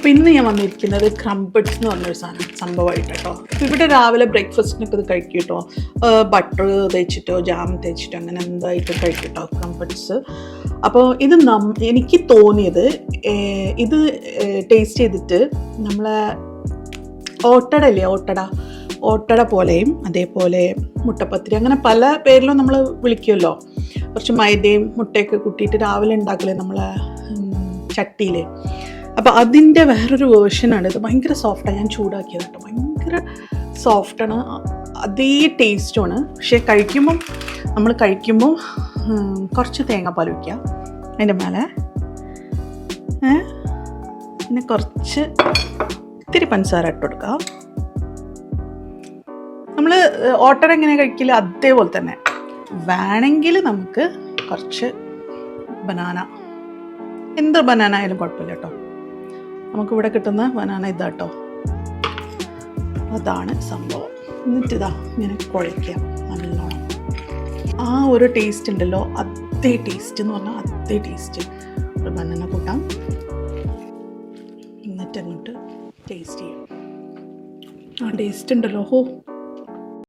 അപ്പോൾ ഇന്ന് ഞാൻ വന്നിരിക്കുന്നത് ക്രംബിൾസ് എന്ന് പറഞ്ഞൊരു സംഭവമായിട്ട് കേട്ടോ. അപ്പോൾ ഇവിടെ രാവിലെ ബ്രേക്ക്ഫാസ്റ്റിനൊക്കെ ഇത് കഴിക്കും കേട്ടോ. ബട്ടർ തേച്ചിട്ടോ ജാം തേച്ചിട്ടോ അങ്ങനെ എന്തായിട്ടും കഴിക്കും കേട്ടോ ക്രംബിൾസ്. അപ്പോൾ ഇത് എനിക്ക് തോന്നിയത് ഇത് ടേസ്റ്റ് ചെയ്തിട്ട് നമ്മളെ ഓട്ടട ഓട്ടട പോലെയും അതേപോലെ മുട്ടപ്പത്തിരി അങ്ങനെ പല പേരിലും നമ്മൾ വിളിക്കുമല്ലോ. കുറച്ച് മൈദയും മുട്ടയൊക്കെ കൂട്ടിയിട്ട് രാവിലെ ഉണ്ടാക്കില്ലേ നമ്മളെ ചട്ടിയിൽ. അപ്പോൾ അതിൻ്റെ വേറൊരു വേർഷനാണ് ഇത്. ഭയങ്കര സോഫ്റ്റാണ്. ഞാൻ ചൂടാക്കിയത് കേട്ടോ. ഭയങ്കര സോഫ്റ്റാണ്, അതേ ടേസ്റ്റുമാണ്. പക്ഷേ നമ്മൾ കഴിക്കുമ്പോൾ കുറച്ച് തേങ്ങാപ്പാൽ വയ്ക്കുക അതിൻ്റെ മേലെ, പിന്നെ കുറച്ച് ഇത്തിരി പഞ്ചസാര ഇട്ട് കൊടുക്കുക. നമ്മൾ ഓട്ടട എങ്ങനെ കഴിക്കില്ല അതേപോലെ തന്നെ. വേണമെങ്കിൽ നമുക്ക് കുറച്ച് ബനാന, എന്ത് ബനാന ആയാലും കുഴപ്പമില്ല കേട്ടോ. നമുക്കിവിടെ കിട്ടുന്ന ബനാന ഇതാട്ടോ. അതാണ് സംഭവം. എന്നിട്ടിതാ ഇങ്ങനെ കുഴയ്ക്കാം നല്ലോണം. ആ ഒരു ടേസ്റ്റ് ഉണ്ടല്ലോ, അതേ ടേസ്റ്റ് എന്ന് പറഞ്ഞാൽ അതേ ടേസ്റ്റ്. ഒരു ബനാന കൂട്ടാം, എന്നിട്ട് അങ്ങോട്ട് ടേസ്റ്റ് ചെയ്യാം. ആ ടേസ്റ്റ് ഉണ്ടല്ലോ.